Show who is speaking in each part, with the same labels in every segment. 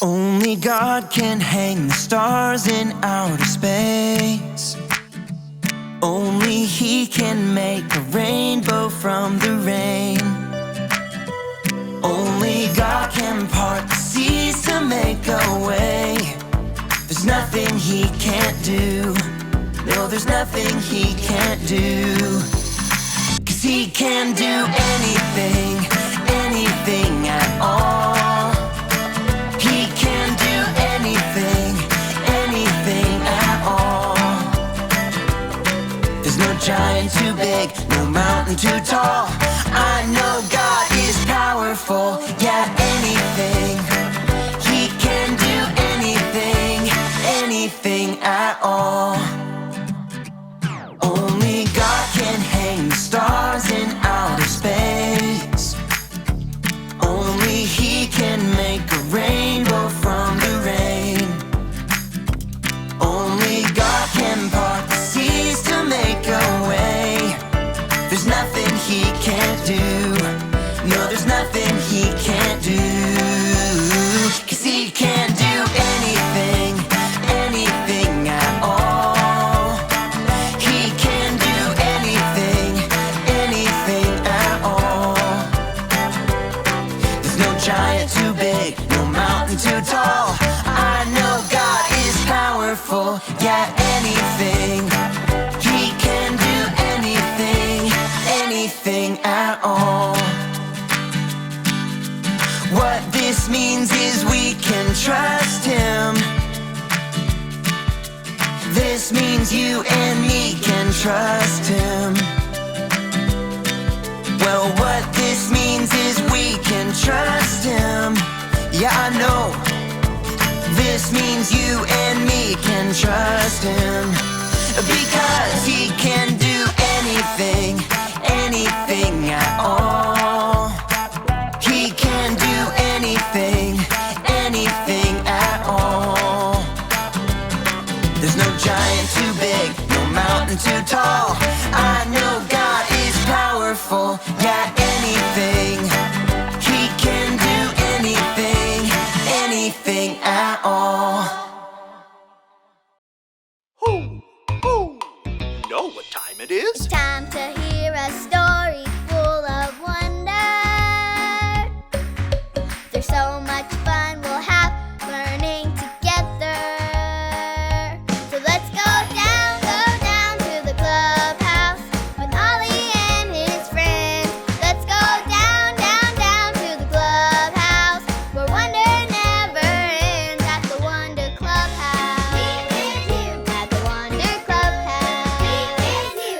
Speaker 1: Only God can hang the stars in outer space. Only He can make a rainbow from the rain. Only God can part the seas to make a way. There's nothing He can't do. No, there's nothing He can't do. 'Cause He can do anything, anything at all. He can do anything, anything at all. There's no giant too big, no mountain too tall. I know God is powerful, yeah, anything. He can do anything, anything at all. Only God can hang the stars in outer space. Only He can make a rainbow from the rain. Only God can part the seas to make a way. There's nothing He can't do. No, there's nothing He can't do. 'Cause He can do anything, anything at all. He can do anything, anything at all. There's no giant too big, no mountain too tall. I know God is powerful, yeah, anything. He can do anything, anything at all. What this means is we can trust Him. This means you and me can trust Him. Well, what this means is we can trust Him. Yeah, I know. This means you and me can trust Him. Because He can do anything, anything at all. He can do anything, anything at all. There's no giant too big, no mountain too tall. I know God is powerful, yeah, anything. He can do anything, anything at all.
Speaker 2: You know what time it is?
Speaker 3: Time to hear a story full of wonder. There's so much fun we'll have learning together. So let's go down to the clubhouse with Ollie and his friends. Let's go down to the clubhouse where wonder never ends at the Wonder Clubhouse. Meet with you at the Wonder Clubhouse. Meet with you.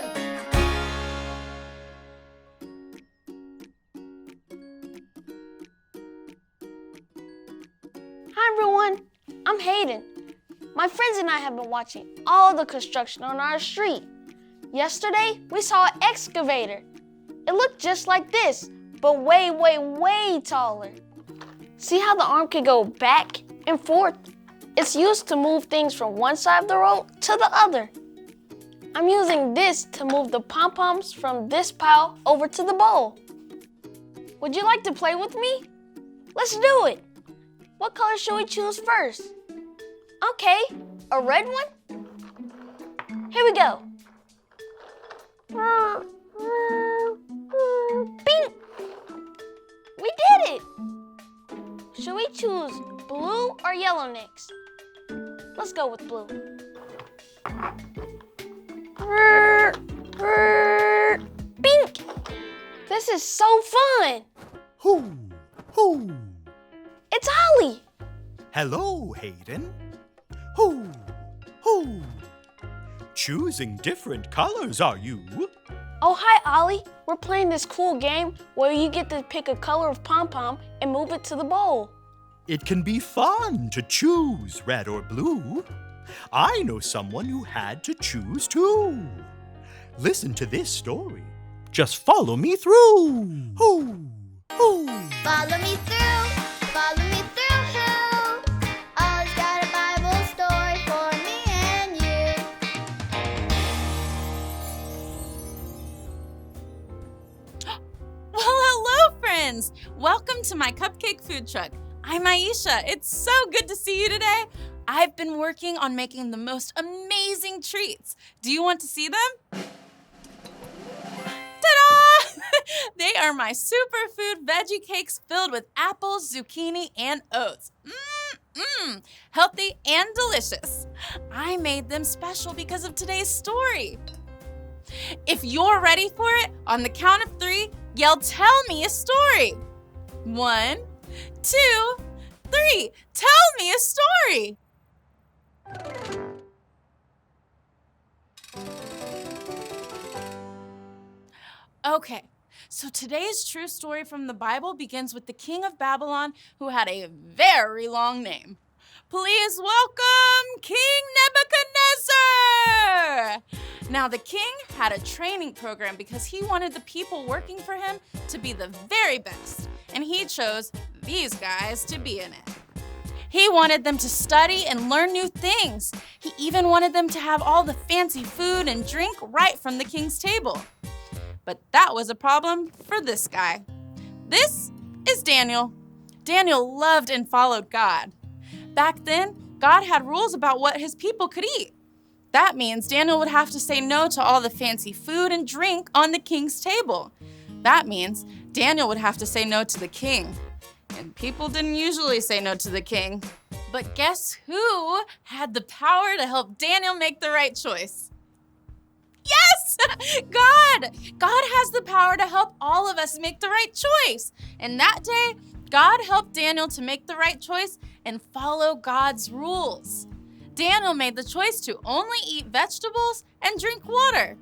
Speaker 4: Hi everyone, I'm Hayden. My friends and I have been watching all the construction on our street. Yesterday, we saw an excavator. It looked just like this, but way, way, way taller. See how the arm can go back and forth? It's used to move things from one side of the road to the other. I'm using this to move the pom-poms from this pile over to the bowl. Would you like to play with me? Let's do it. What color should we choose first? Okay, a red one? Here we go. Bing! We did it! Should we choose blue or yellow next? Let's go with blue. Bing! This is so fun!
Speaker 2: Hoo!
Speaker 4: It's Ollie!
Speaker 2: Hello, Hayden. Hoo! Choosing different colors, are you?
Speaker 4: Oh, hi, Ollie. We're playing this cool game where you get to pick a color of pom-pom and move it to the bowl.
Speaker 2: It can be fun to choose red or blue. I know someone who had to choose too. Listen to this story. Just follow me through. Hoo!
Speaker 3: Follow me through, follow me through. Ollie's got a Bible story for me and you.
Speaker 5: Well, hello, friends. Welcome to my cupcake food truck. I'm Aisha. It's so good to see you today. I've been working on making the most amazing treats. Do you want to see them? Ta-da! They are my superfood veggie cakes filled with apples, zucchini, and oats. Healthy and delicious. I made them special because of today's story. If you're ready for it, on the count of 3, yell, "Tell me a story." 1, 2, 3. Tell me a story. Okay, so today's true story from the Bible begins with the king of Babylon who had a very long name. Please welcome King Nebuchadnezzar! Now, the king had a training program because he wanted the people working for him to be the very best, and he chose these guys to be in it. He wanted them to study and learn new things. He even wanted them to have all the fancy food and drink right from the king's table. But that was a problem for this guy. This is Daniel. Daniel loved and followed God. Back then, God had rules about what his people could eat. That means Daniel would have to say no to all the fancy food and drink on the king's table. That means Daniel would have to say no to the king. And people didn't usually say no to the king. But guess who had the power to help Daniel make the right choice? Yes! God! God has the power to help all of us make the right choice. And that day, God helped Daniel to make the right choice and follow God's rules. Daniel made the choice to only eat vegetables and drink water.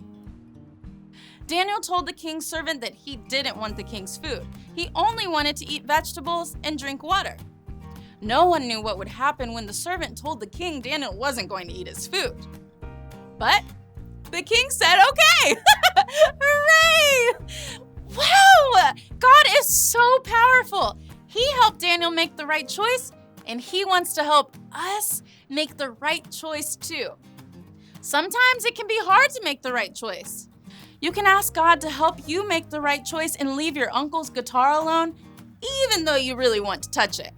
Speaker 5: Daniel told the king's servant that he didn't want the king's food. He only wanted to eat vegetables and drink water. No one knew what would happen when the servant told the king Daniel wasn't going to eat his food. But the king said, okay! Hooray! Wow! God is so powerful. He helped Daniel make the right choice, and he wants to help us make the right choice too. Sometimes it can be hard to make the right choice. You can ask God to help you make the right choice and leave your uncle's guitar alone, even though you really want to touch it.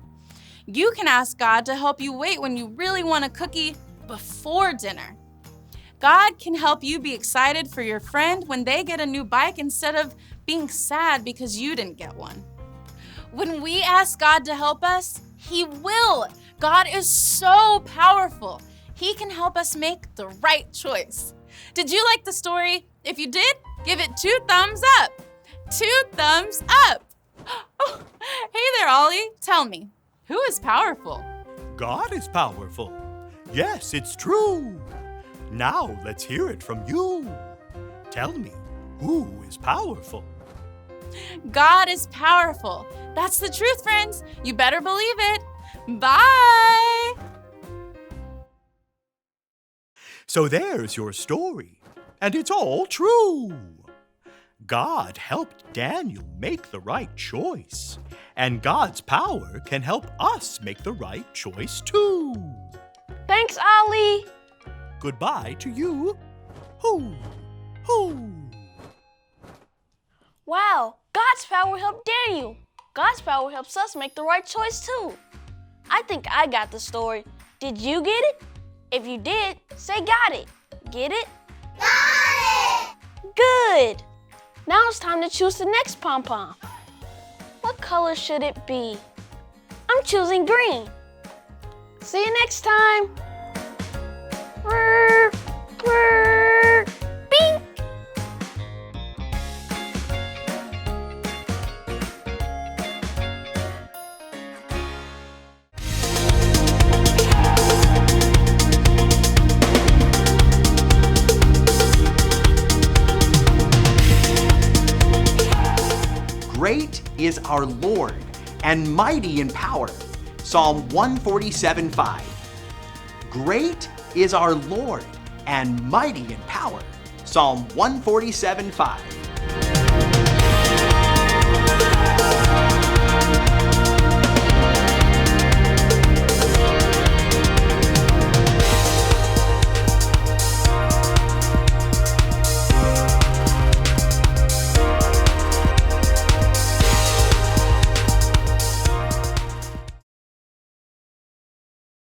Speaker 5: You can ask God to help you wait when you really want a cookie before dinner. God can help you be excited for your friend when they get a new bike instead of being sad because you didn't get one. When we ask God to help us, He will. God is so powerful. He can help us make the right choice. Did you like the story? If you did, give it 2 thumbs up. 2 thumbs up. Oh, hey there, Ollie. Tell me, who is powerful?
Speaker 2: God is powerful. Yes, it's true. Now let's hear it from you. Tell me, who is powerful?
Speaker 5: God is powerful. That's the truth, friends. You better believe it. Bye.
Speaker 2: So there's your story, and it's all true. God helped Daniel make the right choice, and God's power can help us make the right choice too.
Speaker 4: Thanks, Ollie.
Speaker 2: Goodbye to you. Hoo, hoo.
Speaker 4: Wow, God's power helped Daniel. God's power helps us make the right choice too. I think I got the story. Did you get it? If you did, say got it. Get it?
Speaker 3: Got it!
Speaker 4: Good. Now it's time to choose the next pom-pom. What color should it be? I'm choosing green. See you next time. Brr, brr, bing.
Speaker 6: Great is our Lord, and mighty in power. Psalm 147:5. Great is our Lord, and mighty in power. Psalm 147:5.